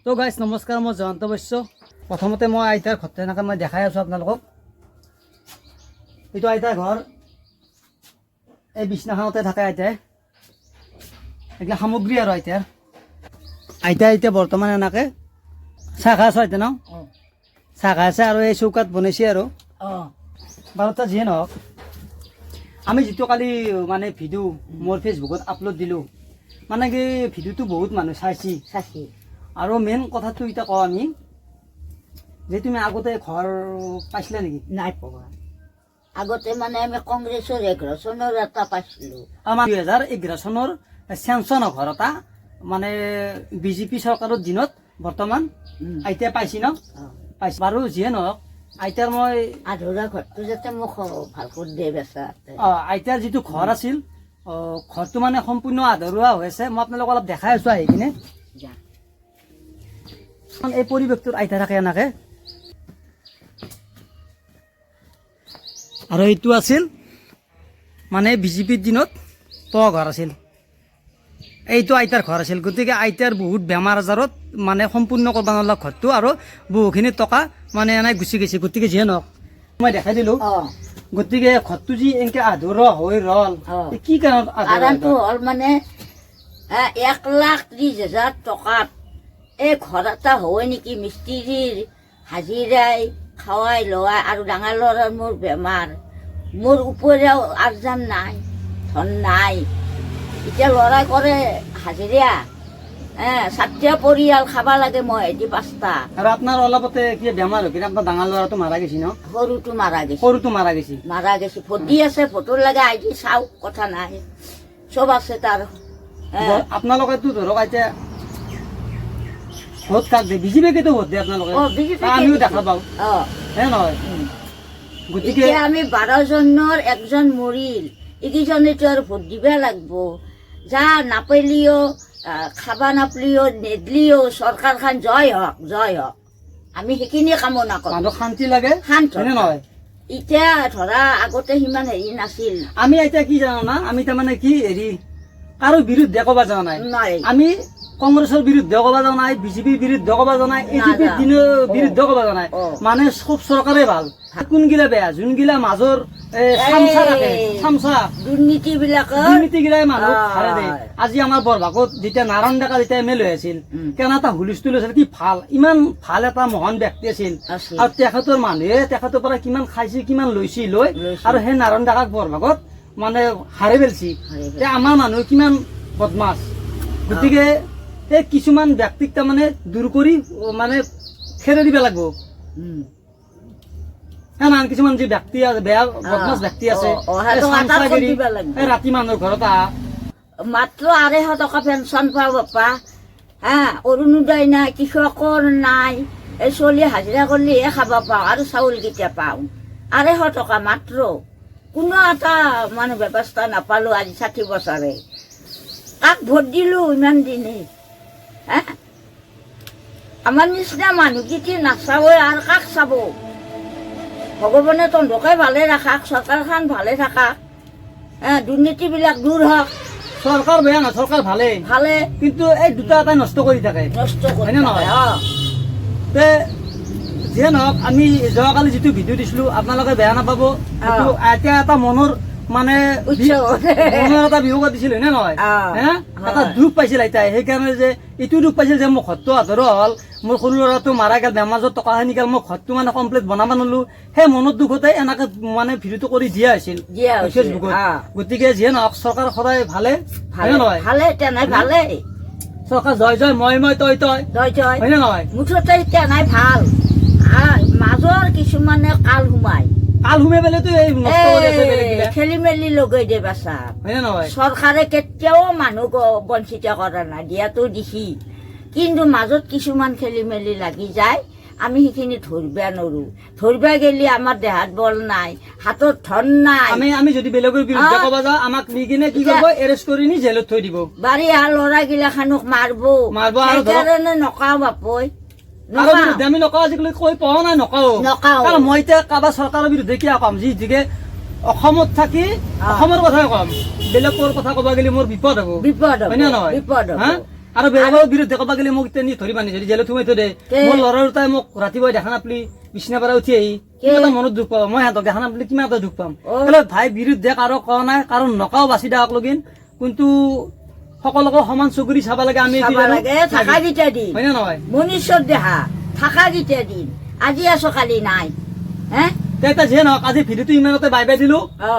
তো গাইজ নমস্কাৰ, মই জয়ন্ত বৈশ্য। প্ৰথমতে মই আইতাৰ ঘৰতে এনেকৈ মই দেখাই আছোঁ আপোনালোকক। এইটো আইতাৰ ঘৰ, এই বিছনাখনতে থাকে আইতাই। এইগিলা সামগ্ৰী আৰু আইতাই এতিয়া বৰ্তমান এনেকৈ চাহ খাই আছোঁ আইতা ন? চাহ খাই আছে আৰু এই চৌকাত বনাইছে আৰু বাৰু তাৰ যিয়ে নহওক, আমি যিটো কালি মানে ভিডিঅ' মোৰ ফেচবুকত আপলোড দিলোঁ, মানে কি ভিডিঅ'টো বহুত মানুহ চাইছি আৰু মেইন কথাটো এতিয়া কওঁ আমি যে তুমি আগতে ঘৰ পাইছিলা নেকি? নাই পোৱা। আগতে মানে আমি কংগ্ৰেছৰ 11 চনৰ এটা পাইছিলোঁ। আমাৰ 2011 চনৰ চেংচনৰ ঘৰ এটা মানে বিজেপি চৰকাৰৰ দিনত বৰ্তমান আইতাই পাইছি ন? পাইছি বাৰু যিয়ে নহওক, আইতাৰ মই আধৰুৱা ঘৰটো যাতে মোক ভালকৈ দিয়ে বেচা। আইতাৰ যিটো ঘৰ আছিল, ঘৰটো মানে সম্পূৰ্ণ আধৰুৱা হৈ আছে। মই আপোনালোকক অলপ দেখাই আছোঁ আহি কিনে। এই পৰিৱেশটোত আইতা থাকে এনেকে। আৰু এইটো আছিল মানে বিজেপিৰ দিনত পোৱা ঘৰ আছিল। এইটো আইতাৰ ঘৰ আছিল। গতিকে আইতাৰ বহুত বেমাৰ আজাৰত মানে সম্পূৰ্ণ কৰিব নোৱাৰা ঘৰটো আৰু বহুখিনি টকা মানে এনেই গুচি গৈছে। গতিকে যিয়ে নহওক মই দেখাই দিলোঁ। গতিকে ঘৰটো যি এনেকৈ আধৰুৱা হৈ ৰ'ল, কি কাৰণটো হ'ল মানে 1,30,000 টকাত এই ঘৰ এটা হয় নেকি? মিস্ত্ৰীৰ হাজিৰাই খাৱাই লোৱাই আৰু ডাঙৰ ল'ৰাৰ মোৰ বেমাৰ, মোৰ উপৰিও আৰ্জন নাই, ধন নাই। এতিয়া ল'ৰাই কৰে হাজিৰা, চাৰিটা পৰিয়াল খাব লাগে, মই এটি 5টা। আৰু আপোনাৰ অলপতে কি বেমাৰ হৈ কিনে আপোনাৰ ডাঙৰ ল'ৰাটো মাৰা গৈছে ন? সৰুটো মাৰা গৈছে। মাৰা গৈছে। ভৰ্তি আছে, ফটোৰ লাগে আইডি চাওক, কথা নাই, চব আছে তাৰ। আপোনালোকেতো ধৰক এতিয়া ভোট কাক দিয়ে? বিজেপিকেতো ভোট দিয়ে আপোনালোকে, আমিও দেখা পাওঁ, হে নহয়? গতিকে আমি 12 জনৰ 1জন মৰিল, এইকেইজনেতো আৰু ভোট দিব লাগিব। যা নাপালিও, খাবা নাপালিও, নেদলিও চৰকাৰখন জয় হওক, জয় হওক, আমি সেইখিনি কামনা কৰোঁ। মানুহ শান্তি লাগে, হয়নে নহয়? এতিয়া ধৰা আগতে সিমান হেৰি নাছিল। আমি এতিয়া কি জানো না, আমি তাৰমানে কি হেৰি কাৰো বিৰুদ্ধে ক'ব যোৱা নাই। আমি কংগ্ৰেছৰ বিৰুদ্ধে ক'ব যোৱা নাই, বিজেপিৰ বিৰুদ্ধে ক'ব যোৱা নাই, এজিপিৰ বিৰুদ্ধে ক'ব যোৱা নাই। মানে চব চৰকাৰে ভাল, কোনগিলা বেয়া, যোনগিলা মাজৰ দুৰ্নীতিগিলাই মানুহ ভালে দিয়ে। আজি আমাৰ বৰভাগত যেতিয়া নাৰায়ণ ডেকা যেতিয়া MLA আছিল, কেনে এটা হুলস্থুল আছিল, কি ভাল, ইমান ভাল এটা মহান ব্যক্তি আছিল। আৰু তেখেতৰ মানুহে তেখেতৰ পৰা কিমান খাইছে, কিমান লৈছে লৈ, আৰু সেই নাৰায়ণ ডেকাক বৰভাগত মানে হাৰি পেলছি। আমাৰ মানুহ কিমান বদমাছ। গতিকে এই কিছুমান ব্যক্তিক তাৰমানে দূৰ কৰি মানে খেৰে দিব লাগিব। কিছুমান যি ব্যক্তি আছে, বেয়া বদমাছ ব্যক্তি আছে, ৰাতি মানুহৰ ঘৰত আহা। মাত্ৰ 250 টকা পেঞ্চন পাওঁ বাপা, অৰুণোদয় নাই, কৃষকৰ নাই, এই চলি হাজিৰা কৰিলেহে খাব পাওঁ আৰু চাউল কেতিয়া পাওঁ। 250 টকা মাত্ৰ, কোনো এটা মানে ব্যৱস্থা নাপালোঁ আজি 60 বছৰে। কাক ভোট দিলোঁ ইমান দিনে? আমাৰ নিচিনা মানুহকেইটি নাচাবই আৰু কাক চাব? ভগৱানে তহঁতকে ভালে ৰাখাক, চৰকাৰখন ভালে থাকাক, দুৰ্নীতিবিলাক দূৰ হওক। চৰকাৰ বেয়া নহয়, চৰকাৰ ভালে, কিন্তু এই দুটা এটাই নষ্ট কৰি থাকে, হয়নে নহয়? যিয়ে নহওক, আমি যোৱাকালি যিটো ভিডিঅ' দিছিলোঁ আপোনালোকে বেয়া নাপাব। এতিয়া এটা মনৰ মানে এটা বিহুক দিছিল, হয়নে নহয়? এটা দুখ পাইছিল আইতাই, সেইকাৰণে যে এইটো দুখ পাইছিল যে মোৰ ঘৰটো আধৰুৱা হ'ল, মোৰ সৰু ল'ৰাটো মাৰা গেল, বেমাৰত টকা খিনি গেল, মই ঘৰটো মানে কমপ্লিট বনাব নোৱাৰিলোঁ। সেই মনত দুখতে এনেকে মানে ভিডিঅ'টো কৰি দিয়া হৈছিল ফেচবুকত। গতিকে যিয়ে নহওক, চৰকাৰ সদায় ভালে, হয়নে নহয়? চৰকাৰ জয় জয়, মই তই তই, হয়নে নহয়? মুঠতে এতিয়া নাই ভাল, মাজৰ কিছুমানে কাল সোমাই পেলাইতো খেলি মেলি লগাই দিয়ে বাচা, হয়নে নহয়? চৰকাৰে কেতিয়াও মানুহক বঞ্চিত কৰা নাই, দিয়াতো দিছি, কিন্তু মাজত কিছুমান খেলি মেলি লাগি যায়। আমি সেইখিনি ধৰিবা নোৱাৰো, ধৰিবা গেলি আমাৰ দেহাত বল নাই, হাতত ধন নাই। আমি যদি বেলেগৰ বিৰুদ্ধে ক'ব যাওঁ, আমাক নি কিনে কি কৰিব? এৰেষ্ট কৰি নি জেলত থৈ দিব, বাৰী ল'ৰা গিলাখানক মাৰিব। সেইকাৰণে নকাও বাপৈ, আমি নকওঁ, আজিকালি কৈ পোৱা নাই, নকওঁ। কাৰণ মই এতিয়া কাৰোবাৰ চৰকাৰৰ বিৰুদ্ধে কিয় কম? যিহে অসমত থাকি অসমৰ কথাই কম, বেলেগৰ কথা ক'ব গেলি মোৰ বিপদ হ'ব, হয়নে নহয়? আৰু বেলেগৰ বিৰুদ্ধে ক'বা গেলি মোক এতিয়া নি ধৰি বান্ধি যদি জেলত সোমাই থৈ দে কে? মোৰ ল'ৰাৰ দুটাই মোক ৰাতিপুৱাই দেখা নাপলি বিছনা পৰা উঠি আহি কিমান এটা মনত দুখ পাব মই সিহঁতক দেখা নাপলি কিমান এটা দুখ পাম অ। বোলে ভাই বিৰুদ্ধে কাৰো কোৱা নাই কাৰো নকাও বাচি দিয়ক লগিন কিন্তু সকলোকে সমান চকুৰি চাব লাগে আমি এইটো চাব জানো? লাগে থাকা গীতা দিন হয়নে নহয় মনুষ্যৰ দেহা থাকা গীতা দিন আজি আছো কালি নাই হে এতিয়া যিয়ে নহওক আজি ভিডিঅ'টো ইমানতে বাই বাই দিলো অ